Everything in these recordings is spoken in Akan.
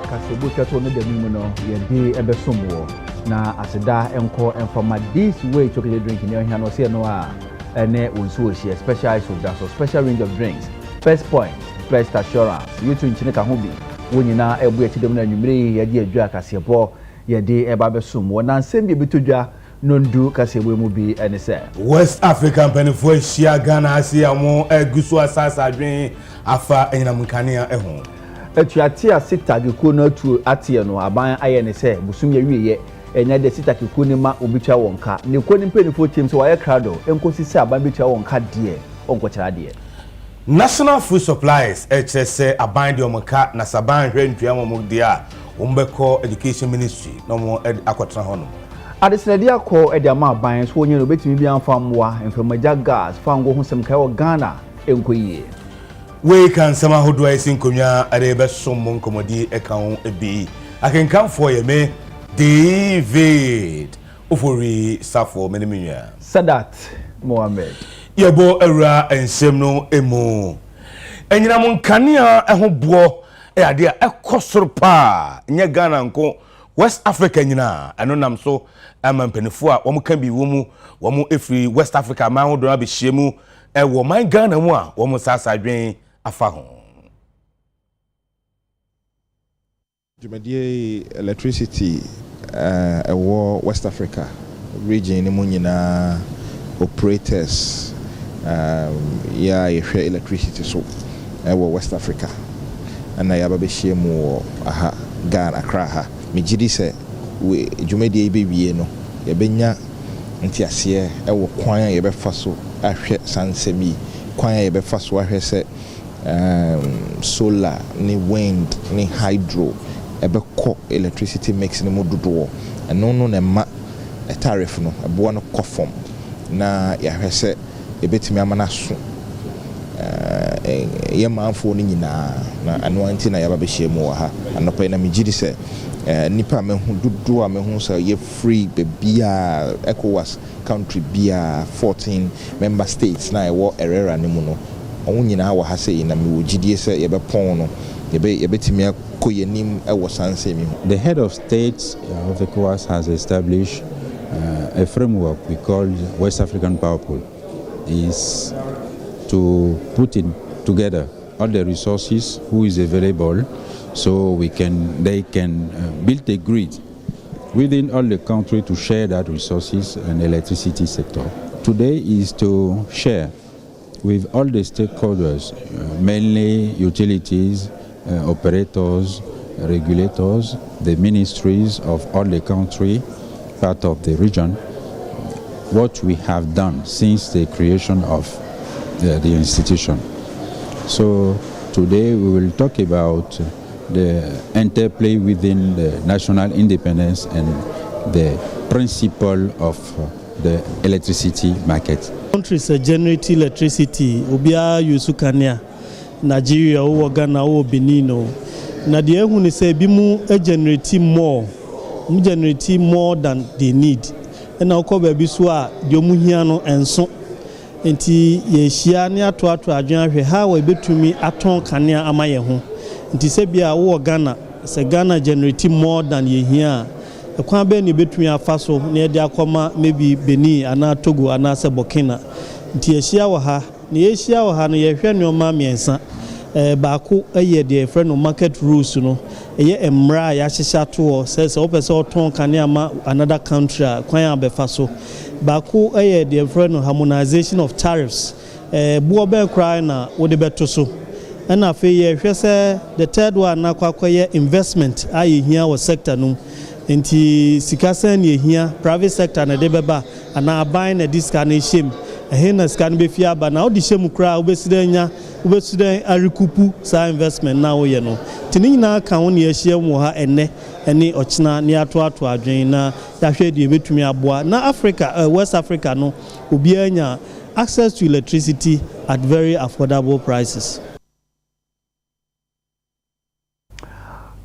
kasebo chato no demu no ye de ebesomo na aseda enko enfama this way chocolate drink ni ohia no se no a ene wonsu ohia special ice of so special range of drinks. First point, best assurance. You to nchine ka ho bi. Wonyina ebu echidem na nwumire ye de adwa kasebo ye de eba besomo na nsem bi betodwa nondu kasebo mu bi ene se West African penifo hia Ghana asia mo egusu asasa adwen afa enyinamunkania eho atuate asita gekuo no atu atie no aban aye ne se busum ye wiye enya de sita gekuo ni ma obitwa wonka ne ko ni penifo team so waye crowd enkosi se aban bitwa wonka de onko kira de National Food Supplies HSA aban de omonka na saban hwe ntua mo de a ombeko Education Ministry no mo akotra hono adesenadi akọ ede ama aban so onye no betimi bi anfa mwa enfamaja gas fango ho sem kai o Ghana enkoyie we kan sama hodo asin konwa arebe sommo nkomodi ekawon ebi akenkanfo ye me David ofori safo meneminya Sadat Mohammed yebo awura ensem no emu enyina mun kanea eho bo e ade a ekosoro pa nye Ghana nko West Africa nyina eno nam so amampenifo a wo kan bi wo mu wo efri West Africa ma ho do abehyiemu e wo man Ghana mu a wo sasa adwen afa ho Jumadi electricity West Africa region ni mu nyina operators ya electricity so West Africa and ya babehyiemu aha Ghana Accra ha mejidi se we dwumadi e bewie no ye benya ntiase ewo kwan ye befa so ahwe sansemi kwan ye befa so ahwe se solar ni wind ni hydro ebekọ electricity mix ni mododo eno no na ma tariff no ebo no kofom na ya hwe se ebetimi amana so ye manfo ni nyina na anu anti na ya babehyiemu ha anopa na mejidi se nipa mehu dudu a mehu say ye free bebia ECOWAS country bia 14 member states na ewo erera ne mu no onwo nyina wa ha say na me wogidie say ye bepon no ye betimi akoyenim ewo sanse mi. The head of state of ECOWAS has established a framework we call West African Power Pool is to put in together all the resources who is available so they can build a grid within all the country to share that resources and electricity sector. Today is to share with all the stakeholders, mainly utilities, operators, regulators, the ministries of all the country, part of the region, what we have done since the creation of the institution. So today we will talk about the interplay within the national independence and the principle of the electricity market. Countries generate electricity, obia yusukania, Nigeria, Ghana, Benin. Na the ehun say bi mu generate more than they need. And now ko be so a de omu hia no enso. Enti ye hia ne ato adwen ahwe ha we betumi aton kanea amaye ho. Nti se bia wo Ghana se Ghana generate more than ye here ekwan be ni betumi afa so na de akoma maybe Benin ana Togo ana se Burkina nti ehia wo ha na ehia wo ha no ye hwe nneoma miensa baako eye de friend no market rules no eye emra ya hyehya to se opese oton kane ama another country kwan abefa so baako eye de friend no harmonization of tariffs buo be cry na wo de beto so and I feel the third one na kwakoye investment aye here was sector no nti sikasa ne here private sector na de beba ana buy na this kind of shame he na scan be fia ba na odi shame kra obesidan arikupu sa investment na wo ye no tini na ka won ye hye mu ha ene ochina ne ato adwen na ya hwe de betumi aboa na Africa West Africa no obi anya access to electricity at very affordable prices.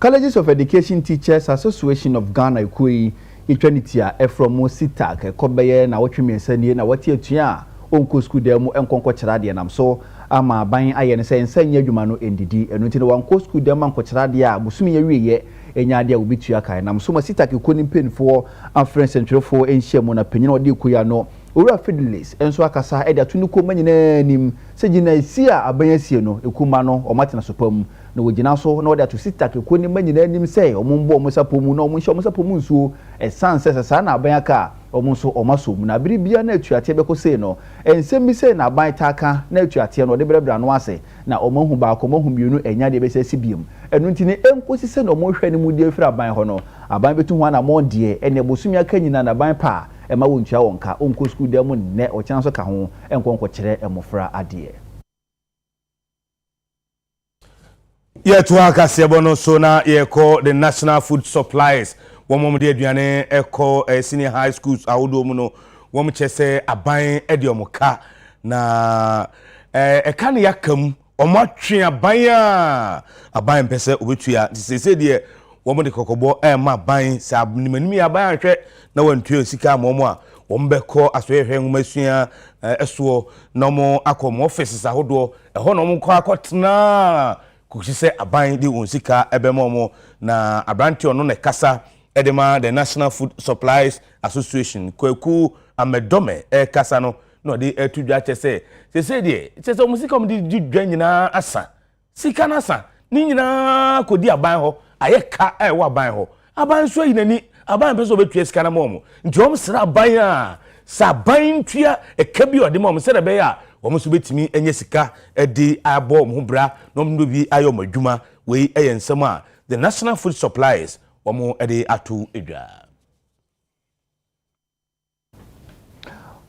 Colleges of Education Teachers Association of Ghana Ikui Etwanitia from Sitak Kobeye na wotwemiensa nie na wati atua onko school dem enkonko kyerade nam so ama aban aye ne sɛ nsanya adwuma no endidi enu nti no wanko school dem man kokyera de a busumi ye wiye enya de a obitua kan nam so ma sita ke koni penfo afren centrefo enhia mu na panyin ode kuya no owura fidelis enso akasa e de atunu ko manyina nim se gina isi a aban asie no ekuma no omate na sopam na wogina so na ode atu sita ke koni manyina nim se omumbo omosapomu na omunhye omosapomu nsuo esanse sa na aban aka omunso omasom na biribia na atuate bekose no ensem bi se na aban taka na atuate no de brebra no ase na omahu ba ko mahu mienu enya de bese sibiem enu ntini enkosi se na omohwe ne mu de afira aban ho no aban betu ho na monde ene bosumi aka nyina na aban pa ema wontua wonka onko school dem ne o chanso ka ho enkonko kire emofra ade yetu aka sebono so na ye call the National Food Supplies wọ́n de aduane eko senior high schools awodo mu no wọ́n chese aban ede omuka na eka ne yakam omo atwe aban pese obetua sese de wọ́n de kokobo ma aban sa nimanimi aban ahwe na wantua sika momo a wọ́n beko asohwe ngumasua eso na mo akomo offices ahodo eho na mo kwa akotena kuhise aban de wonsika ebemo na abranti ono ne kasa edema the National Food Supplies Association kweku amedome kasa no no de etudwa chese de musika mo di dwa nyina asa sika na asa ni nyina kodi aban ho aye ka wa aban ho aban so yinani aban peso betua sika na mo nti om sra aban a sa aban tua eka bi ode mo se de be ya wo so betimi enye sika edi abo mo bra no ndo bi ayo madwuma we ensem a the National Food Supplies wamo ede atu edwa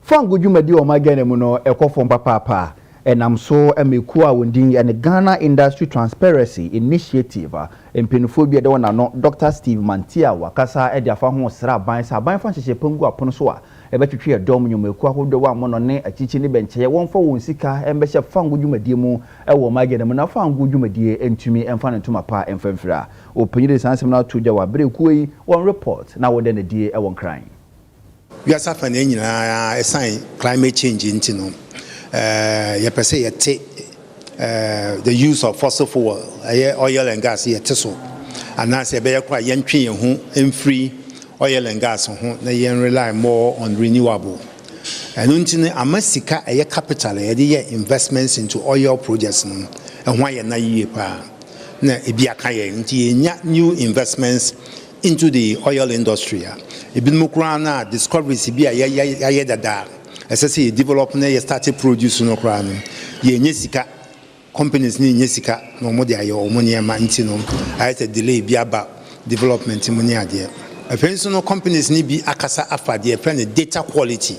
fangu dwumadi o magane mu no ekofo papa enam so emeku a wondin ene Ghana Industry Transparency Initiative empinfo bi de wona no Dr. Steve Mantia wakasa ede afa ho sra ban sa ban fa hyehye pangu apono so a ebetwetwe edom nyomeku ahodo wa mo no ne achichi ne benche wonfa won sika embehye fangu dwumadi mu ewo magane mu na fangu dwumadi entumi emfa ne ntuma pa emfamfira opanyire sansem na to wa breku yi won report na wode ne die ewon kran we suffer na nyina sign climate change into no you per se yet the use of fossil fuel oil and gas yet so and na say be yakwa yentwe hu free oil and gas ho na yen rely more on renewable and untine amasika capital ye investments into oil projects no ehwa ye na yie pa na ebi aka ye nti enya new investments into the oil industry ebi mukura na discoveries bi ye dada SSC develop na ye started produce no kra no ye nyesika companies ni nyesika no mo de aye omoni ma nti no ayete delay bi aba development mo ni ade afenso no companies ni bi akasa afade e friend data quality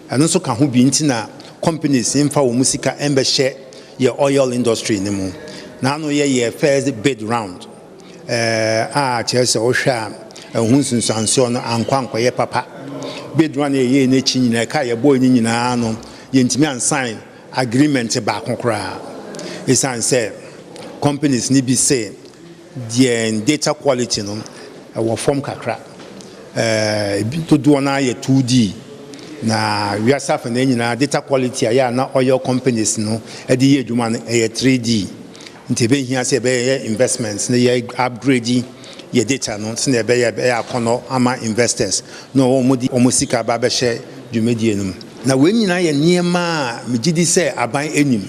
and also kan ho bi nti na companies mfa wo musika embe share ye oil industry ni mu na no ye first bid round chese o hwa ehunsunsanso no ankwankwa ye papa bid round ye na chi nyina ka ye boy nyina no ye ntimi an sign agreement ba konkra esan say companies ni bi say the data quality no our form kakra to do na ye 2D na we are suffering na data quality ya na oil companies no e dey adwuma no 3D nti be hia say be investments na ye upgrade ye data no se na be ya kono ama investors no omosika ba be share dwumedie no na we nyina ye niema megidi say aban enim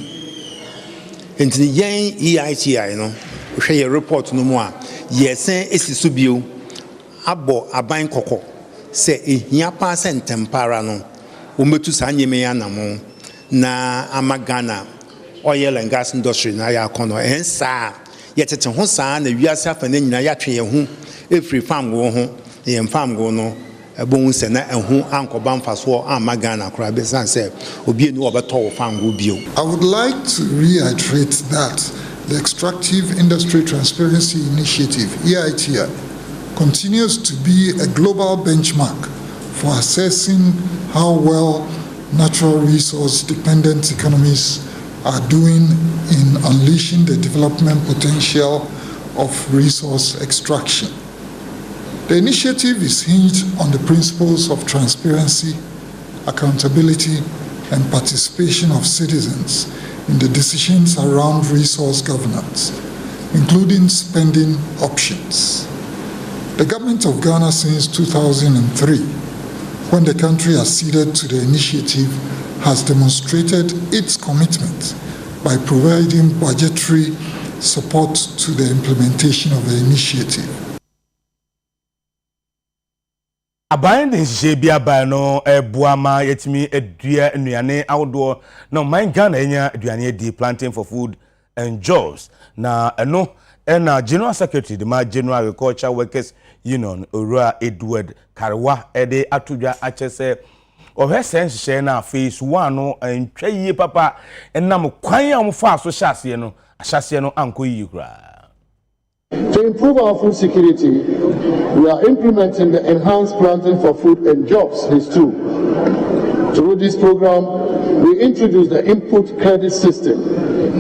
nti yen EITI no hwe ye report no mu a ye sen esisu bio abo aban koko se ehia pa se ntempara no ometu sa nyeme ya namo na amagana oil and gas industry na ya kono ensa yetete ho sa na wiase afa na nyina ya twe ye hu efri farm go ho ye farm go no ebon se na ehu ankoba mfaso amagana kora be san se obi enu obeto farm go bio. I would like to reiterate that the Extractive Industry Transparency Initiative EITI continues to be a global benchmark for assessing how well natural resource dependent economies are doing in unleashing the development potential of resource extraction. The initiative is hinged on the principles of transparency, accountability, and participation of citizens in the decisions around resource governance, including spending options. The government of Ghana since 2003, when the country acceded to the initiative, has demonstrated its commitment by providing budgetary support to the implementation of the initiative. Aban de nhye bia ba no buama yetimi edua nnuane awodo na man Ghana enya aduane di planting for food and jobs na eno na General Secretary the General Agriculture Workers Union Owura Edward Karwa ede atodwa achese ohwese nhye na phase 1 no ntwaye papa enam kwan amfa so hyase no ahyase no anko yikura. To improve our food security, we are implementing the Enhanced Planting for Food and Jobs Phase 2. Through this program, we introduced the input credit system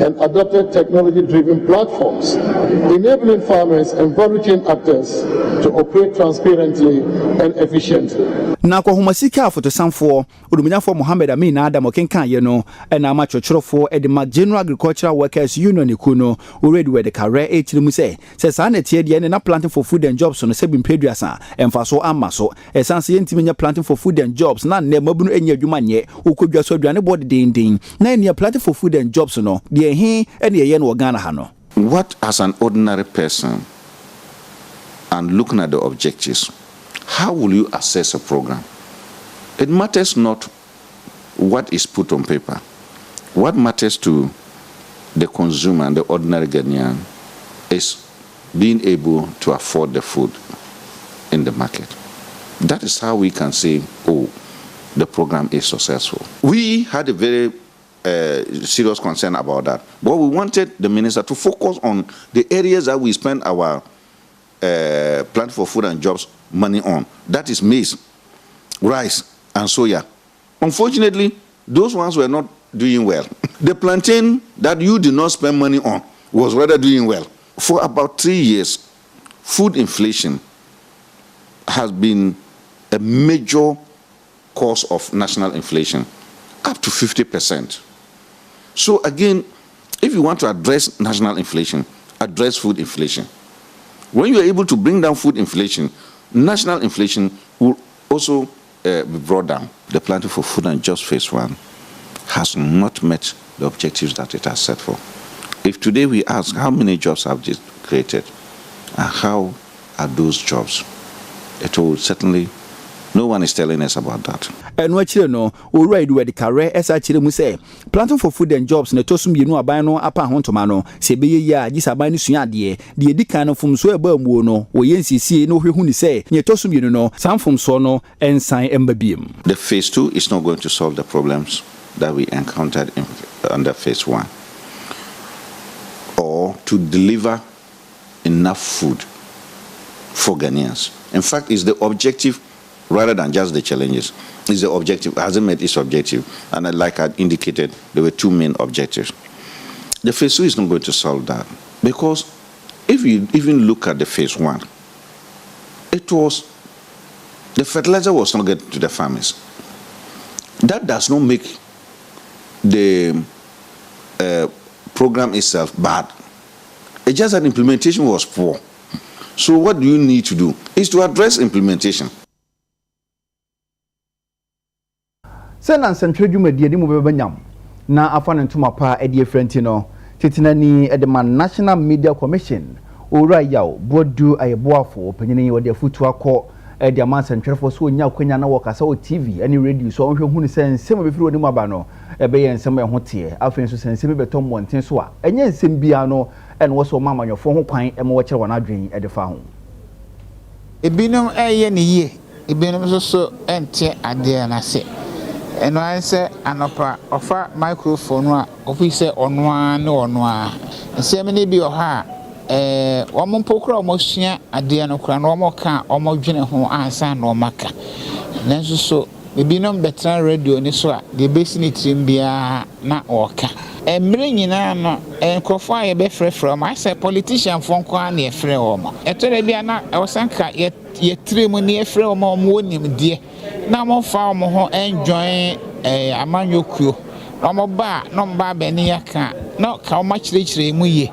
and adopted technology-driven platforms, enabling farmers and value chain actors to operate transparently and efficiently. Na kwa humasika fotosanfo oduminyafo Mohammed Amin Adam okenkan ye no na amachochorofo edema General Agricultural Workers Union ikuno already where the career echirimu say sa na tie de na planting for food and jobs no se bimpeduasa emfaso amaso esanse yentimenya planting for food and jobs na na mabunu enya adwuma nye ukodwa so aduane body dindin na enya planting for food and jobs no de he ene ye no Ghana ha no. What as an ordinary person and looking at the objectives, how will you assess a program? It matters not what is put on paper. What matters to the consumer and the ordinary Ghanaian is being able to afford the food in the market. That is how we can say, oh, the program is successful. We had a very serious concern about that. But we wanted the minister to focus on the areas that we spend our Plan for Food and Jobs money on. That is maize, rice, and soya. Unfortunately, those ones were not doing well. The plantain that you did not spend money on was rather doing well. For about 3 years, food inflation has been a major cause of national inflation, up to 50%. So again, if you want to address national inflation, address food inflation. When you are able to bring down food inflation, national inflation will also be brought down. The Planting for Food and Jobs Phase 1 has not met the objectives that it has set for. If today we ask how many jobs have it created and how are those jobs, it will certainly, no one is telling us about that. And what you know, already where the career as I say, planting for food and jobs, Netosum, you know, abano, apa hontomano, Sebe ya, Gisabani Sunyadie, the Edicano from Swebuno, or Yensi, no who say, Netosum, you know, some from Sono and Sign Embabeam. The Phase 2 is not going to solve the problems that we encountered under Phase 1, or to deliver enough food for Ghanaians. In fact, it's the objective rather than just the challenges. It's the objective, hasn't met its objective. And like I indicated, there were two main objectives. The Phase 2 is not going to solve that. Because if you even look at the Phase 1, the fertilizer was not getting to the farmers. That does not make the program itself bad. It's just that implementation was poor. So what do you need to do? Is to address implementation. Sena central dwumadi ni mo bebanyam na afa ne ntoma pa edi efrenti no titinani edema National Media Commission owura yaw bodu ayeboafo panyini wode afutu akọ edi ama central for so nya kwanya na wokasa o TV ani radio so onhwe hunu sensem befiri woni mu aba no ebe ye nsem e hote afen so sensem betom monten so a enye nsem bia no ene wo so mamanyofo ho kwan e mo wo kire wona adwen e de fa ho ebinom eye ne ye ebinom so ente ade na se eno anse anopa ofa microphone a ofise onoa ne onoa nsem ne bi oha omo mpokura omo sua ade no kura no omo ka omo dwene ho ansa na omaka nanso so ebinom betra radio ni so a de besi ni trimbia na oka emre nyina no enkofo a ye be frefre ma say politician fonko a na efre omo etore bia na osanka ye tremu ni efre omo onim de na mo fa omo ho enjoy amanyokuo omoba no mba be ne yaka no ka o ma chire mu ye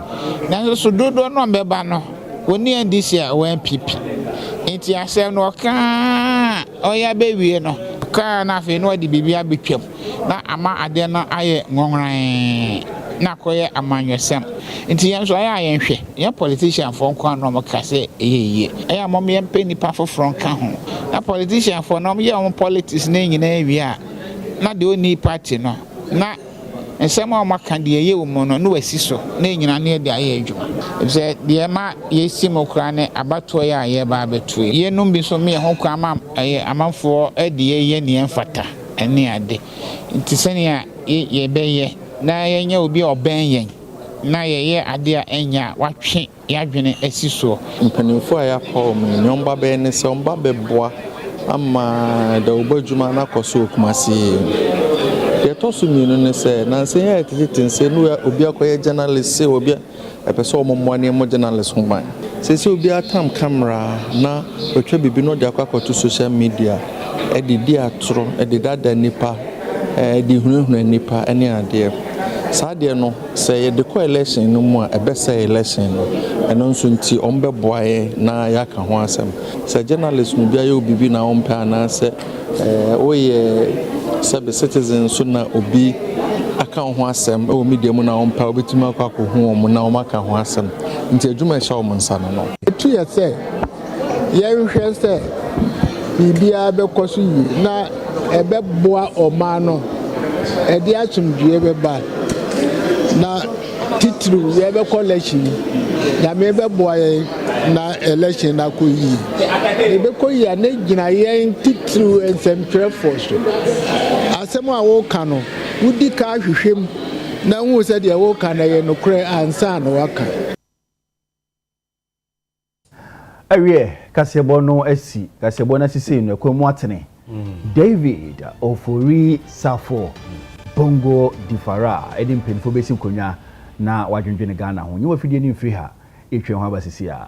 nanso so dodo no mbeba no oni ndc a wan pipi enti asem no ka oya be wie no ka na fe no di bibia betwam na ama ade no aye ngonran na koye amanwesem enti yenso aya yenhwe ye politician for nkwa no mo ka se eyeye aya mom ye mpe nipa foforo nka ho na politician for no ye on politics na nyina wi a na de oni party no na nsem a maka de ye wo mo no no wasi so na nyina na de aye adwuma se de ma ye simokra ne abato ye aye ba beto ye num bi so me ho kwa ma amanfo de ye ne mfata ene ade nti sene ye beye na yenye obi oben yen na ye ade a enya watwe yadwene asiso mpanimfo a ya Paul nyomba be ne se omba beboa ama da obadwuma na koso okumasi ye tosu minu ne se na se ya tititinse no obi akoye journalist se obi epese omommo ne mo journalist ho ban se obi atam camera na otwa bibi no de akwakoto social media edidi atro edidada nipa di hunhun nipa ene ade saade no se ye de ko election no mu a ebese election no eno nso nti ombeboae na yaka ho asem se journalist mu bia ye obibi na ompa na se oye sabe citizens so na obi aka ho asem o media mu na ompa obetuma akwa ho mu na omaka ho asem nti adwuma e sha o nsa no etu ye se ye nhwe se bibia be koso yi na ebeboa oma no edi achumdue be ba na titru ye be collection na me be boy na election na ko yi e be ko yi na gina ye titru ensempre force asem a wo ka no wudi ka hwehwem na hu se de wo ka na ye no kre ansa na waka awie kasebo no asi kasebo na sisi no ko mu atene David Ofori Safo Bongo Difara edin penfo besi konya na wadwendwene Ghana ho nyi wafidie ni mfiri ha etwe ho abasisi a